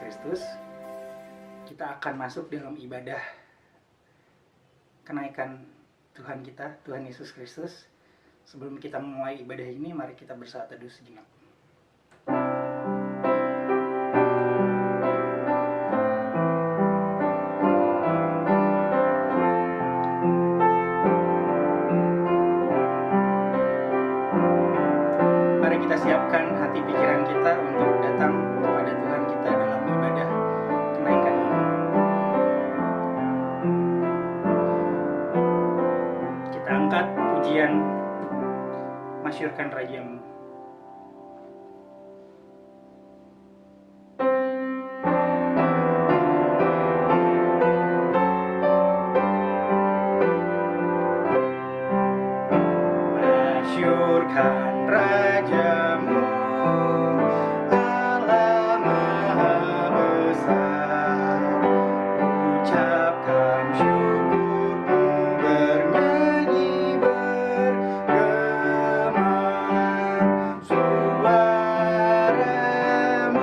Kristus, kita akan masuk dalam ibadah kenaikan Tuhan kita, Tuhan Yesus Kristus. Sebelum kita memulai ibadah ini, mari kita bersaat teduh sejenak. Mari kita siapkan hati pikiran kita untuk datang kepada Tuhan kita dalam ibadah kenaikan ini. Kita angkat pujian Masyurkan Rajamu. Masyurkan Rajamu, Allah Maha Besar. Ucapkan syukurmu, bernyanyi bergema. Suaramu dan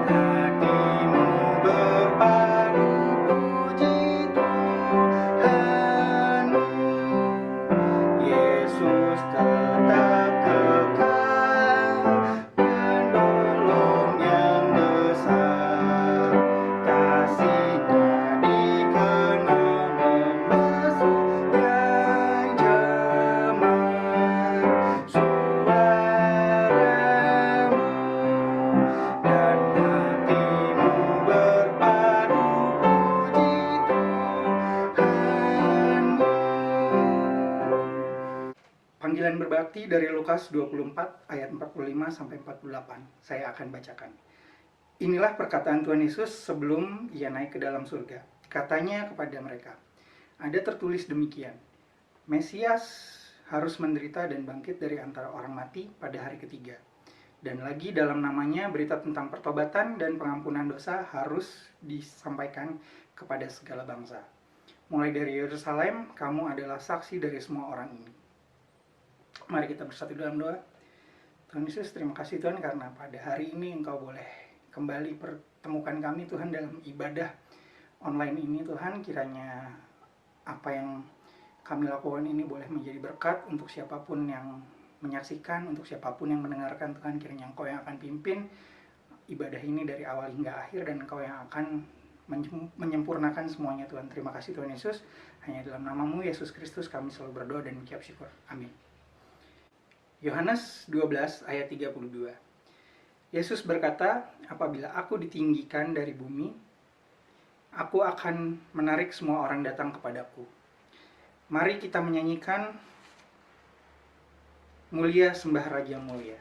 hatimu berpadu puji Tuhanmu. Yesus tetap kekal, penolong yang besar. Kasih-Nya dikenal membasuh yang jemar. Suaramu dan hatimu berpadu puji Tuhanmu. Panggilan berbakti dari Lukas 24 ayat 45 sampai 48. Saya akan bacakan. Inilah perkataan Tuhan Yesus sebelum Ia naik ke dalam surga. Katanya kepada mereka, ada tertulis demikian, Mesias harus menderita dan bangkit dari antara orang mati pada hari ketiga. Dan lagi dalam namanya berita tentang pertobatan dan pengampunan dosa harus disampaikan kepada segala bangsa. Mulai dari Yerusalem, kamu adalah saksi dari semua orang ini. Mari kita bersatu dalam doa. Tuhan Yesus, terima kasih Tuhan karena pada hari ini Engkau boleh kembali pertemukan kami Tuhan dalam ibadah online ini Tuhan. Kiranya apa yang kami lakukan ini boleh menjadi berkat untuk siapapun yang menyaksikan, untuk siapapun yang mendengarkan Tuhan. Kiranya Engkau yang akan pimpin ibadah ini dari awal hingga akhir, dan Engkau yang akan menyempurnakan semuanya Tuhan. Terima kasih Tuhan Yesus. Hanya dalam nama-Mu Yesus Kristus kami selalu berdoa dan mengucap syukur. Amin. Yohanes 12 ayat 32. Yesus berkata, apabila aku ditinggikan dari bumi, aku akan menarik semua orang datang kepadaku. Mari kita menyanyikan Mulia Sembah Raja Mulia.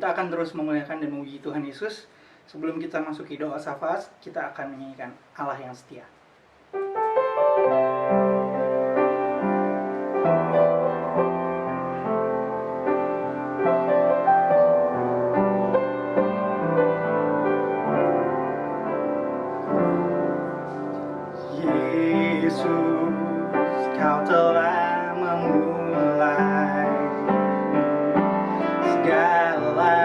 Kita akan terus memuliakan dan memuji Tuhan Yesus. Sebelum kita masuki doa syafaat, kita akan menyanyikan Allah yang setia. Yesus, Kau telah memulai segala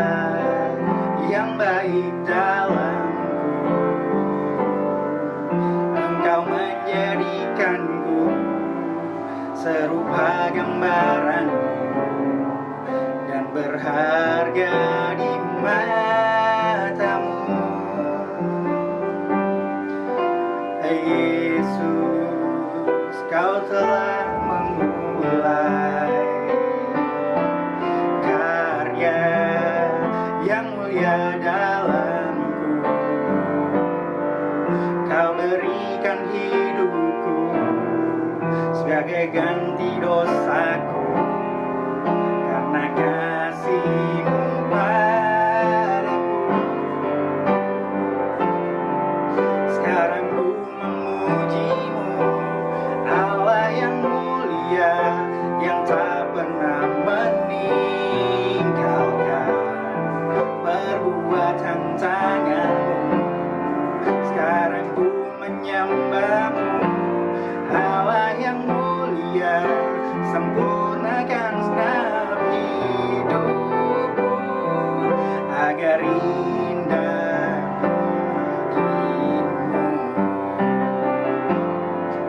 yang baik dalamku. Engkau menjadikanku serupa gambaranmu dan berharga di matamu. Yesus, Kau telah memulai karya yang mulia dalamku. Kau berikan hidupku sebagai ganti dosaku, karena kasih-Mu padaku. Sekarang ku memuji-Mu, Allah yang mulia, yang tak pernah meninggalkan perbuatan tangan-Mu. Sekarang ku menyembah-Mu, Allah yang mulia, sempurnakan segenap hidupku agar indah bagimu.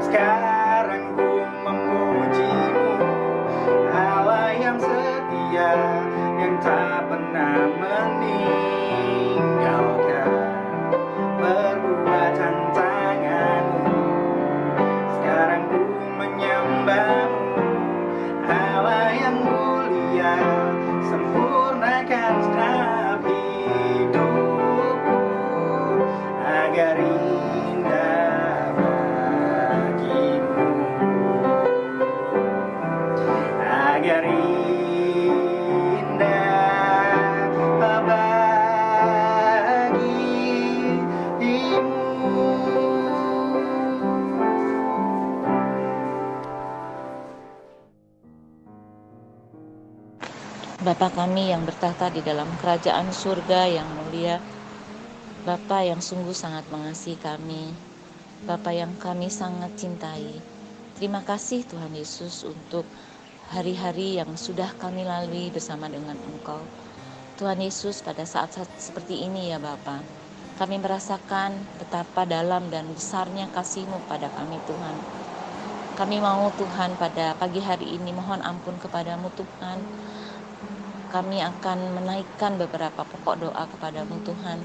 Sekarang ku memuji-Mu, Allah yang setia, yang tak pernah meninggalkan perbuatan tangan-Mu. Sekarang ku menyembah-Mu, Allah yang mulia, sempurnakan segenap hidupku agar indah bagimu, agar indah bagimu. Bapa kami yang bertahta di dalam kerajaan surga yang mulia, Bapa yang sungguh sangat mengasihi kami, Bapa yang kami sangat cintai. Terima kasih Tuhan Yesus untuk hari-hari yang sudah kami lalui bersama dengan Engkau. Tuhan Yesus, pada saat-saat seperti ini ya Bapa, kami merasakan betapa dalam dan besarnya kasih-Mu pada kami Tuhan. Kami mau Tuhan pada pagi hari ini mohon ampun kepadamu Tuhan. Kami akan menaikkan beberapa pokok doa kepadamu Tuhan.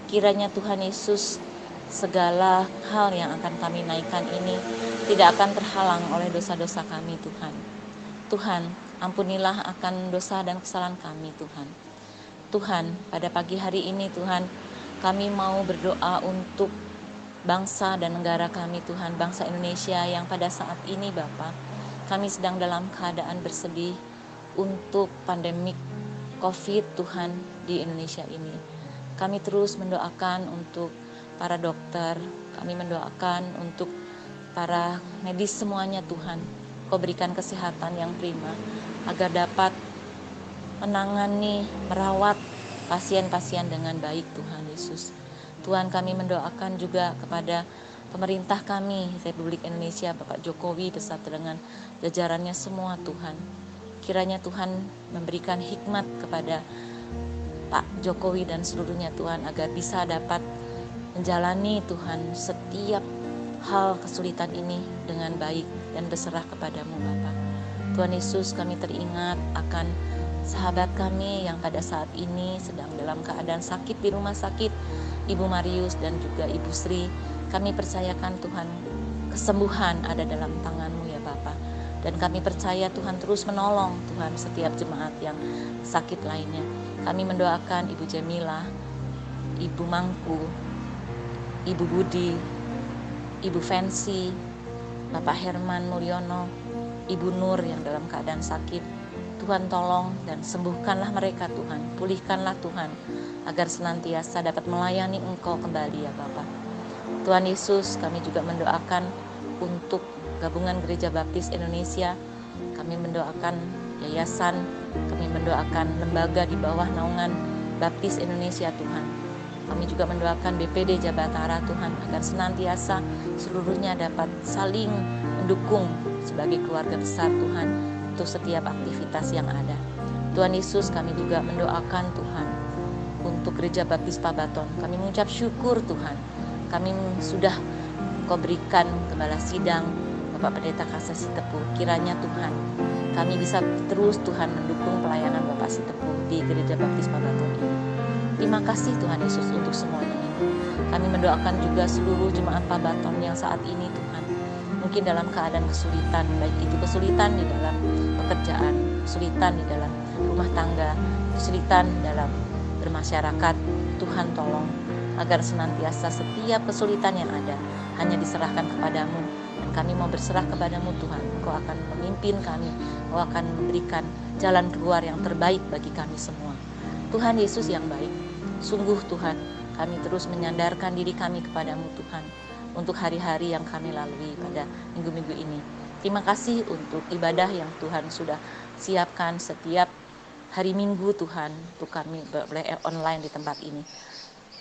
Kiranya Tuhan Yesus, segala hal yang akan kami naikkan ini tidak akan terhalang oleh dosa-dosa kami Tuhan. Tuhan, ampunilah akan dosa dan kesalahan kami Tuhan. Tuhan, pada pagi hari ini Tuhan, kami mau berdoa untuk bangsa dan negara kami Tuhan, bangsa Indonesia yang pada saat ini Bapa, kami sedang dalam keadaan bersedih untuk pandemik COVID Tuhan di Indonesia ini. Kami terus mendoakan untuk para dokter, kami mendoakan untuk para medis semuanya Tuhan. Kau berikan kesehatan yang prima agar dapat menangani, merawat pasien-pasien dengan baik Tuhan Yesus. Tuhan, kami mendoakan juga kepada pemerintah kami Republik Indonesia, Bapak Jokowi beserta dengan jajarannya semua Tuhan. Kiranya Tuhan memberikan hikmat kepada Pak Jokowi dan seluruhnya Tuhan agar bisa dapat menjalani Tuhan setiap hal kesulitan ini dengan baik dan berserah kepadamu Bapa. Tuhan Yesus, kami teringat akan sahabat kami yang pada saat ini sedang dalam keadaan sakit di rumah sakit, Ibu Marius dan juga Ibu Sri. Kami percayakan Tuhan, kesembuhan ada dalam tangan-Mu ya Bapa. Dan kami percaya Tuhan terus menolong Tuhan setiap jemaat yang sakit lainnya. Kami mendoakan Ibu Jamilah, Ibu Mangku, Ibu Budi, Ibu Fancy, Bapak Herman Mulyono, Ibu Nur yang dalam keadaan sakit. Tuhan tolong dan sembuhkanlah mereka Tuhan, pulihkanlah Tuhan, agar senantiasa dapat melayani Engkau kembali ya Bapa. Tuhan Yesus, kami juga mendoakan untuk Gabungan Gereja Baptis Indonesia, kami mendoakan yayasan, kami mendoakan lembaga di bawah naungan Baptis Indonesia Tuhan. Kami juga mendoakan BPD Jabatara Tuhan, agar senantiasa seluruhnya dapat saling mendukung sebagai keluarga besar Tuhan untuk setiap aktivitas yang ada. Tuhan Yesus, kami juga mendoakan Tuhan untuk Gereja Baptis Pabaton. Kami mengucap syukur Tuhan, kami sudah Kau berikan Gembala Sidang Bapak Pendeta Kasa Sitepu. Kiranya Tuhan, kami bisa terus Tuhan mendukung pelayanan Bapak Sitepu di Gereja Baptis Pabaton ini. Terima kasih Tuhan Yesus untuk semuanya ini. Kami mendoakan juga seluruh jemaat Pabaton yang saat ini Tuhan mungkin dalam keadaan kesulitan, baik itu kesulitan di dalam pekerjaan, kesulitan di dalam rumah tangga, kesulitan dalam bermasyarakat. Tuhan tolong agar senantiasa setiap kesulitan yang ada hanya diserahkan kepadamu, dan kami mau berserah kepadamu Tuhan. Kau akan memimpin kami, Kau akan memberikan jalan keluar yang terbaik bagi kami semua. Tuhan Yesus yang baik, sungguh Tuhan, kami terus menyandarkan diri kami kepadamu Tuhan, untuk hari-hari yang kami lalui pada minggu-minggu ini. Terima kasih untuk ibadah yang Tuhan sudah siapkan setiap hari Minggu Tuhan, untuk kami boleh online di tempat ini,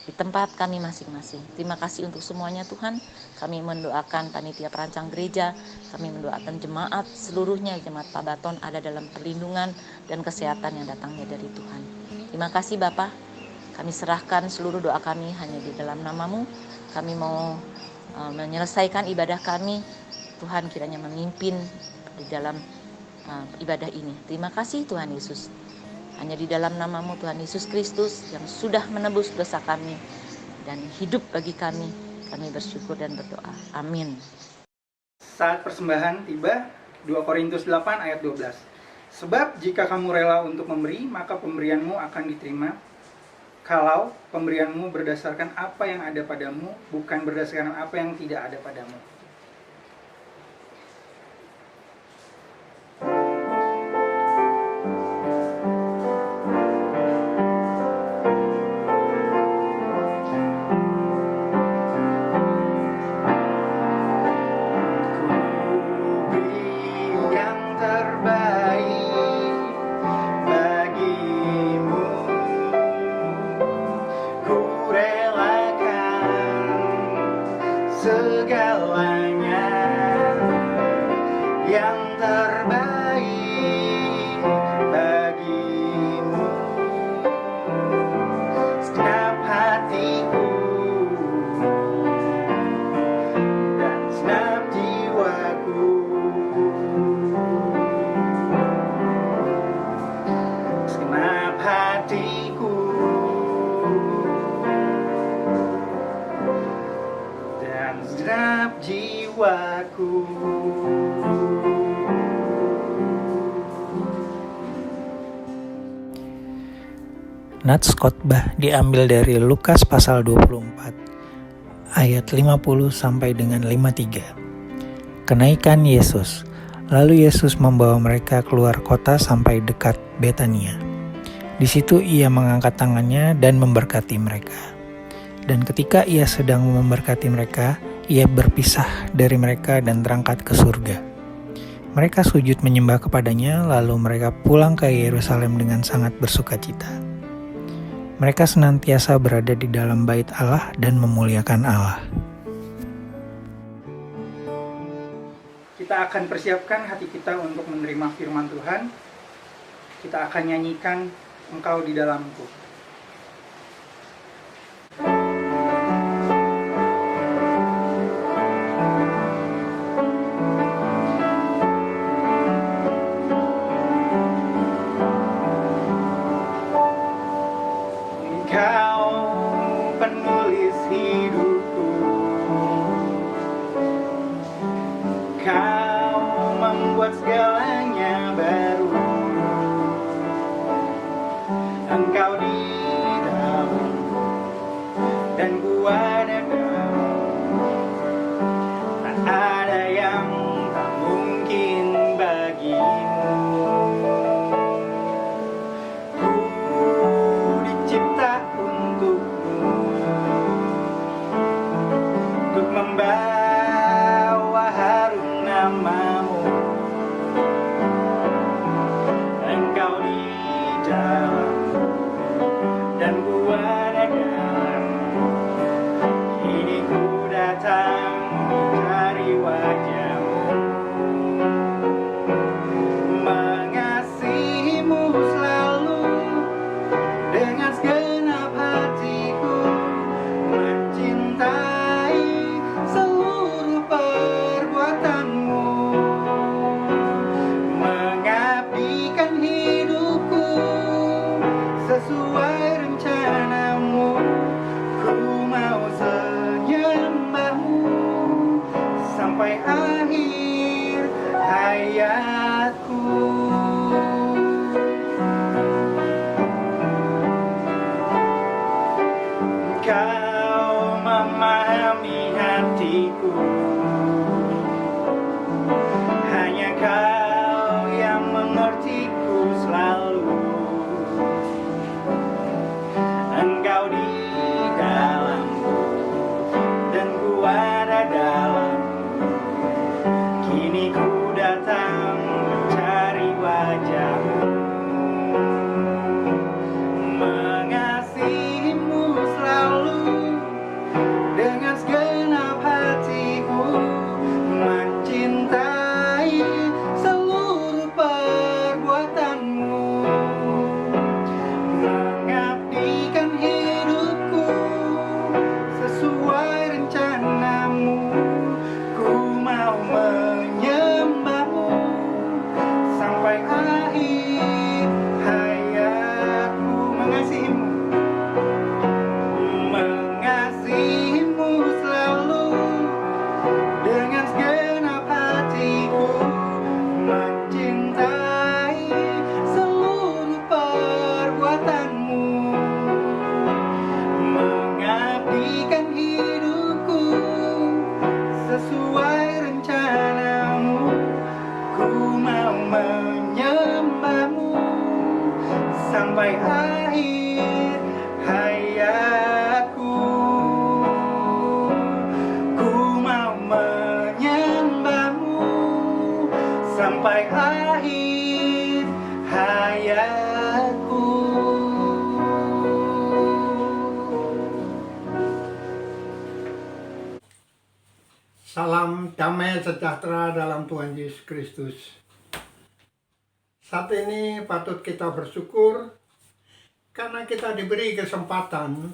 di tempat kami masing-masing. Terima kasih untuk semuanya Tuhan. Kami mendoakan panitia perancang gereja, kami mendoakan jemaat seluruhnya, jemaat Pabaton ada dalam perlindungan dan kesehatan yang datangnya dari Tuhan. Terima kasih Bapa. Kami serahkan seluruh doa kami hanya di dalam nama-Mu. Kami mau menyelesaikan ibadah kami. Tuhan kiranya memimpin di dalam ibadah ini. Terima kasih Tuhan Yesus. Hanya di dalam nama-Mu Tuhan Yesus Kristus yang sudah menebus dosa kami dan hidup bagi kami bersyukur dan berdoa. Amin. Saat persembahan tiba, 2 Korintus 8 ayat 12. Sebab jika kamu rela untuk memberi, maka pemberianmu akan diterima. Kalau pemberianmu berdasarkan apa yang ada padamu, bukan berdasarkan apa yang tidak ada padamu. Segalanya yang terbaik bagimu, segenap hatiku dan segenap jiwaku, segenap hatiku dan segenap jiwaku. Nats khotbah diambil dari Lukas pasal 24 ayat 50 sampai dengan 53. Kenaikan Yesus. Lalu Yesus membawa mereka keluar kota sampai dekat Betania. Di situ ia mengangkat tangannya dan memberkati mereka. Dan ketika ia sedang memberkati mereka, ia berpisah dari mereka dan terangkat ke surga. Mereka sujud menyembah kepadanya, lalu mereka pulang ke Yerusalem dengan sangat bersukacita. Mereka senantiasa berada di dalam bait Allah dan memuliakan Allah. Kita akan persiapkan hati kita untuk menerima firman Tuhan. Kita akan nyanyikan Engkau di dalamku. Penulis hidupku, Kau membuat segalanya baru. Engkau di dalam dan ku ada dalam, tak ada yang tak mungkin bagimu. menyembahmu sampai akhir hayatku. Ku mau menyembahmu sampai akhir hayatku. Salam damai sejahtera dalam Tuhan Yesus Kristus. Saat ini patut kita bersyukur karena kita diberi kesempatan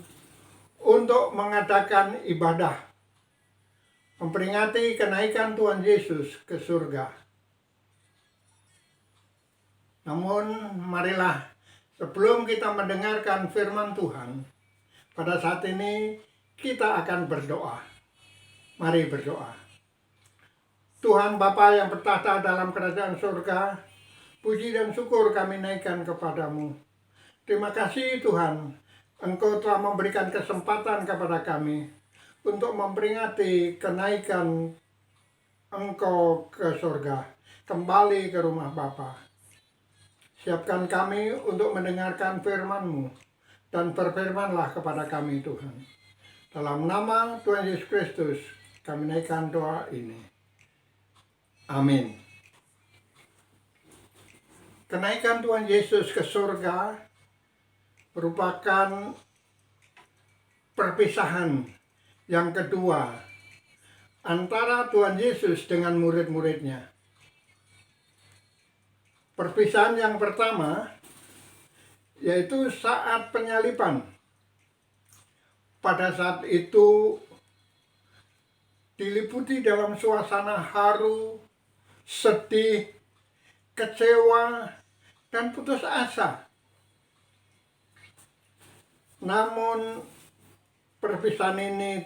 untuk mengadakan ibadah memperingati kenaikan Tuhan Yesus ke surga. Namun marilah sebelum kita mendengarkan firman Tuhan, pada saat ini kita akan berdoa. Mari berdoa. Tuhan Bapa yang bertahta dalam kerajaan surga, puji dan syukur kami naikkan kepadamu. Terima kasih Tuhan, Engkau telah memberikan kesempatan kepada kami untuk memperingati kenaikan Engkau ke surga, kembali ke rumah Bapa. Siapkan kami untuk mendengarkan firman-Mu, dan berfirmanlah kepada kami Tuhan. Dalam nama Tuhan Yesus Kristus, kami naikkan doa ini. Amin. Kenaikan Tuhan Yesus ke surga merupakan perpisahan yang kedua antara Tuhan Yesus dengan murid-muridnya. Perpisahan yang pertama yaitu saat penyaliban. Pada saat itu diliputi dalam suasana haru, sedih, kecewa, dan putus asa. Namun perpisahan ini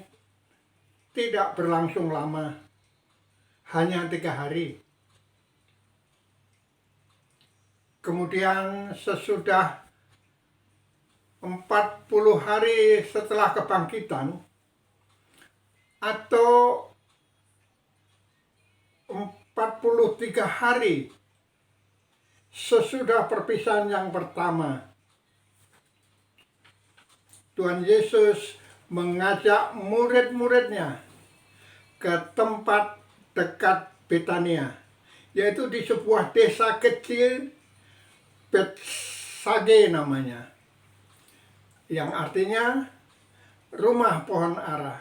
tidak berlangsung lama, hanya 3 hari. Kemudian sesudah 40 hari setelah kebangkitan, atau 43 hari sesudah perpisahan yang pertama, Tuhan Yesus mengajak murid-muridnya ke tempat dekat Betania, yaitu di sebuah desa kecil, Betsage namanya, yang artinya rumah pohon ara,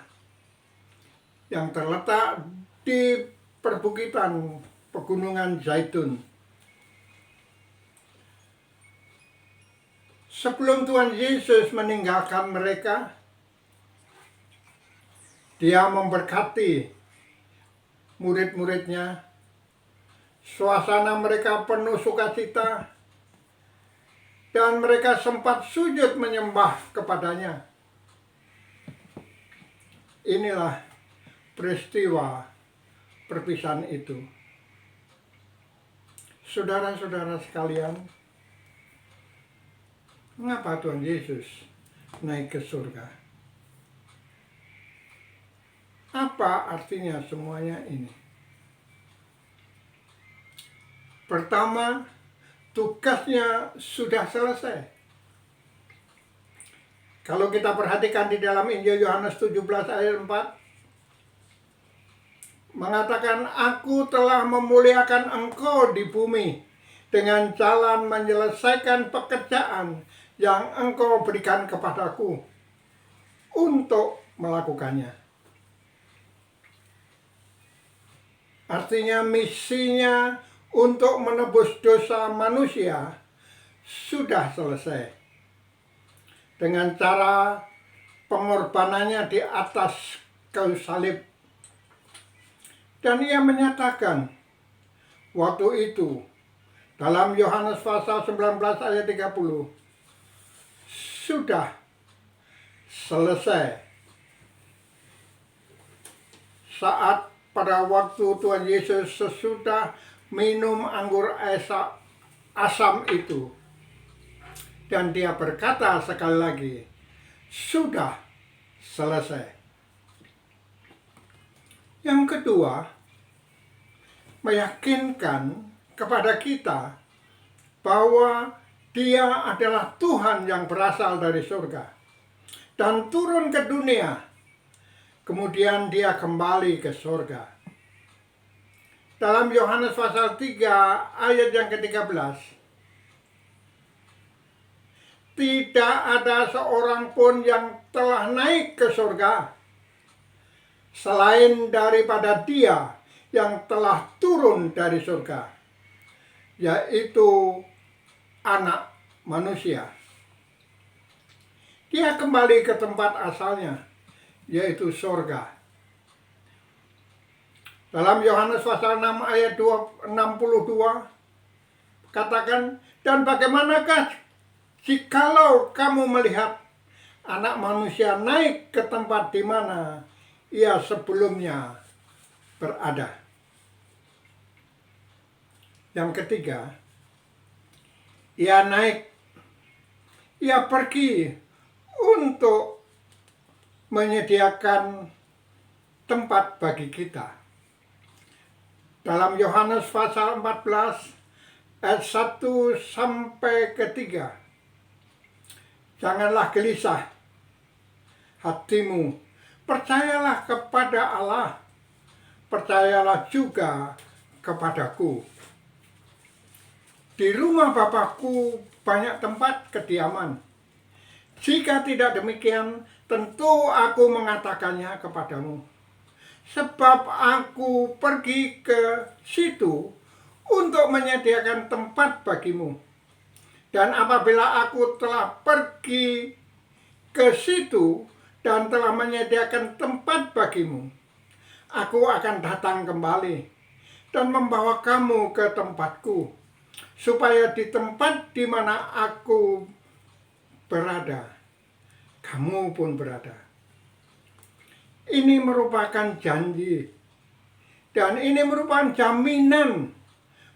yang terletak di perbukitan pegunungan Zaitun. Sebelum Tuhan Yesus meninggalkan mereka, Dia memberkati murid-muridnya. Suasana mereka penuh sukacita, dan mereka sempat sujud menyembah kepadanya. Inilah peristiwa perpisahan itu. Saudara-saudara sekalian, mengapa Tuhan Yesus naik ke surga? Apa artinya semuanya ini? Pertama, tugasnya sudah selesai. Kalau kita perhatikan di dalam Injil Yohanes 17 ayat 4, mengatakan, "Aku telah memuliakan engkau di bumi dengan jalan menyelesaikan pekerjaan yang engkau berikan kepadaku untuk melakukannya." Artinya misinya untuk menebus dosa manusia sudah selesai dengan cara pengorbanannya di atas kayu salib. Dan ia menyatakan waktu itu dalam Yohanes pasal 19 ayat 30, sudah selesai. Saat pada waktu Tuhan Yesus sesudah minum anggur asam itu, dan Dia berkata sekali lagi, sudah selesai. Yang kedua, meyakinkan kepada kita bahwa Dia adalah Tuhan yang berasal dari surga dan turun ke dunia. Kemudian Dia kembali ke surga. Dalam Yohanes pasal 3 ayat yang ke-13, tidak ada seorang pun yang telah naik ke surga selain daripada Dia yang telah turun dari surga, yaitu Anak Manusia. Dia kembali ke tempat asalnya, yaitu surga. Dalam Yohanes pasal 6 ayat 62 katakan, dan bagaimanakah jikalau kamu melihat Anak Manusia naik ke tempat di mana Ia sebelumnya berada. Yang ketiga, Ia naik, Ia pergi untuk menyediakan tempat bagi kita. Dalam Yohanes pasal 14 ayat 1 sampai ke 3, janganlah gelisah hatimu, percayalah kepada Allah, percayalah juga kepadaku. Di rumah Bapakku banyak tempat kediaman. Jika tidak demikian, tentu aku mengatakannya kepadamu. Sebab aku pergi ke situ untuk menyediakan tempat bagimu. Dan apabila aku telah pergi ke situ dan telah menyediakan tempat bagimu, aku akan datang kembali dan membawa kamu ke tempatku, supaya di tempat di mana aku berada, kamu pun berada. Ini merupakan janji, dan ini merupakan jaminan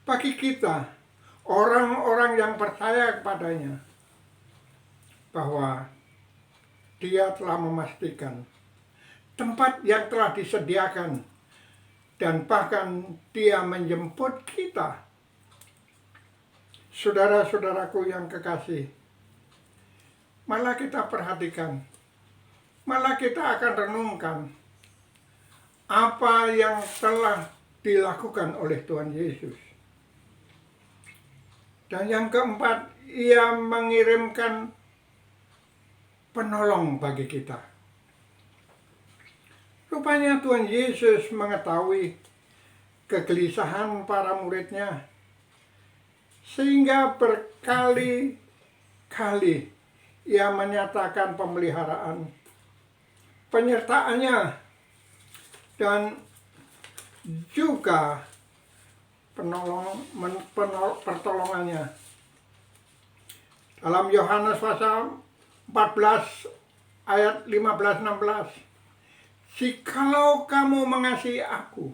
bagi kita, orang-orang yang percaya kepadanya, bahwa Dia telah memastikan tempat yang telah disediakan, dan bahkan Dia menjemput kita. Saudara-saudaraku yang kekasih, malah kita perhatikan, malah kita akan renungkan apa yang telah dilakukan oleh Tuhan Yesus. Dan yang keempat, Ia mengirimkan penolong bagi kita. Rupanya Tuhan Yesus mengetahui kegelisahan para murid-Nya, sehingga berkali-kali Ia menyatakan pemeliharaan, penyertaannya, dan juga pertolongannya. Dalam Yohanes pasal 14 ayat 15-16, jikalau kamu mengasihi aku,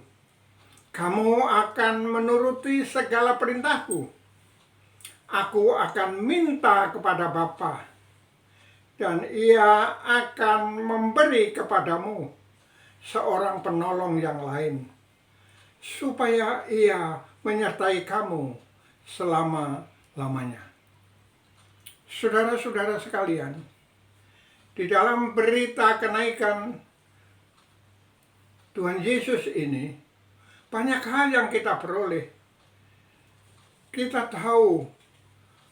kamu akan menuruti segala perintahku. Aku akan minta kepada Bapa, dan Ia akan memberi kepadamu seorang penolong yang lain, supaya Ia menyertai kamu selama-lamanya. Saudara-saudara sekalian, di dalam berita kenaikan Tuhan Yesus ini, banyak hal yang kita peroleh. Kita tahu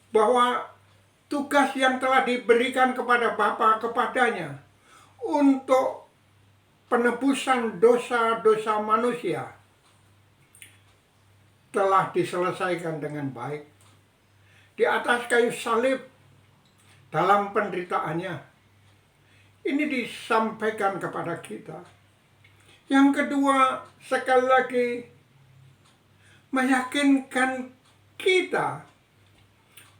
bahwa tugas yang telah diberikan kepada Bapa kepadanya untuk penebusan dosa-dosa manusia telah diselesaikan dengan baik di atas kayu salib. Dalam penderitaannya ini disampaikan kepada kita. Yang kedua, sekali lagi meyakinkan kita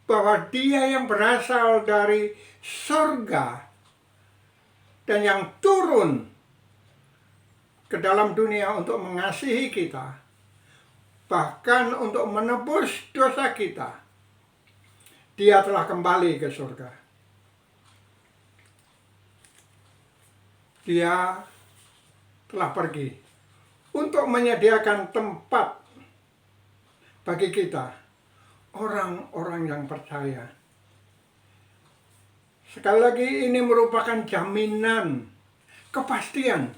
bahwa Dia yang berasal dari surga dan yang turun ke dalam dunia untuk mengasihi kita, bahkan untuk menebus dosa kita, Dia telah kembali ke surga. Dia telah pergi untuk menyediakan tempat bagi kita, orang-orang yang percaya. Sekali lagi, ini merupakan jaminan, kepastian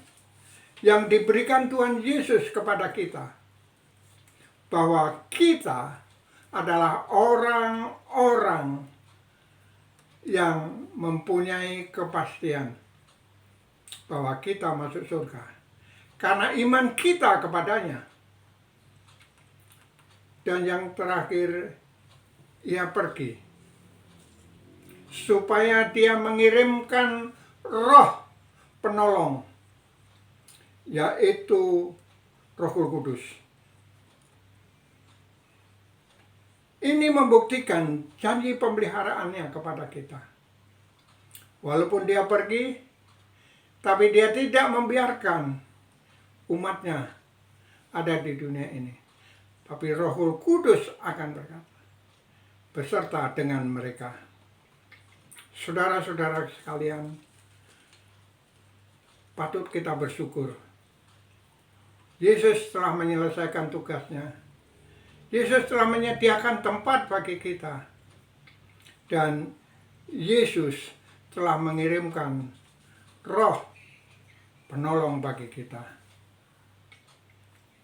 yang diberikan Tuhan Yesus kepada kita, bahwa kita adalah orang-orang yang mempunyai kepastian bahwa kita masuk surga karena iman kita kepadanya. Dan yang terakhir, ia pergi supaya dia mengirimkan Roh penolong, yaitu Roh Kudus. Ini membuktikan janji pemeliharaannya kepada kita. Walaupun dia pergi, tapi dia tidak membiarkan umatnya ada di dunia ini. Tapi Roh Kudus akan berkata beserta dengan mereka. Saudara-saudara sekalian, patut kita bersyukur. Yesus telah menyelesaikan tugasnya. Yesus telah menyediakan tempat bagi kita. Dan Yesus telah mengirimkan Roh penolong bagi kita.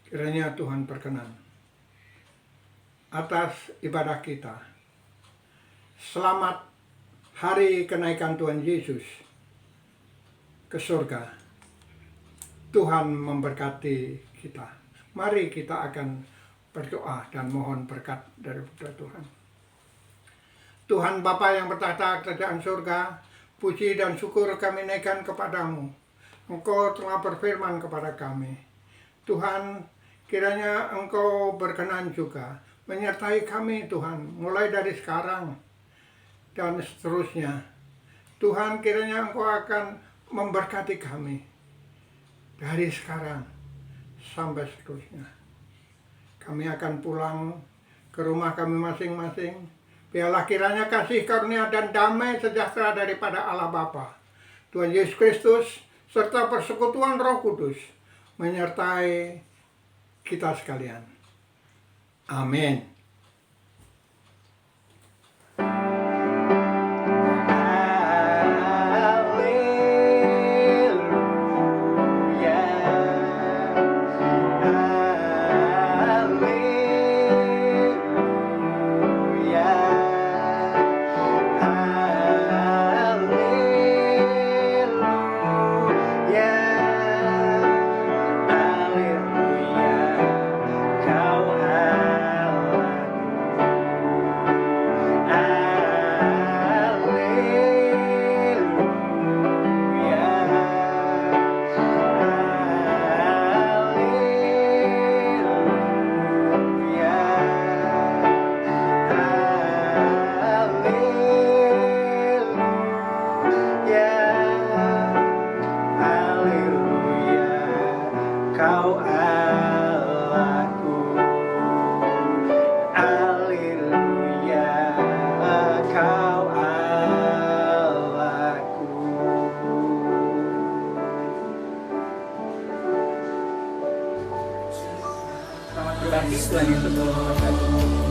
Kiranya Tuhan berkenan atas ibadah kita. Selamat hari kenaikan Tuhan Yesus ke surga. Tuhan memberkati kita. Mari kita akan berdoa dan mohon berkat daripada Tuhan. Tuhan Bapa yang bertahta kerajaan surga, puji dan syukur kami naikkan kepadamu. Engkau telah berfirman kepada kami. Tuhan, kiranya Engkau berkenan juga menyertai kami Tuhan, mulai dari sekarang dan seterusnya. Tuhan, kiranya Engkau akan memberkati kami dari sekarang sampai seterusnya. Kami akan pulang ke rumah kami masing-masing. Biarlah kiranya kasih karunia dan damai sejahtera daripada Allah Bapa, Tuhan Yesus Kristus, serta persekutuan Roh Kudus menyertai kita sekalian. Amin. Selamat berbakti, Tuhan Yesus memberkati.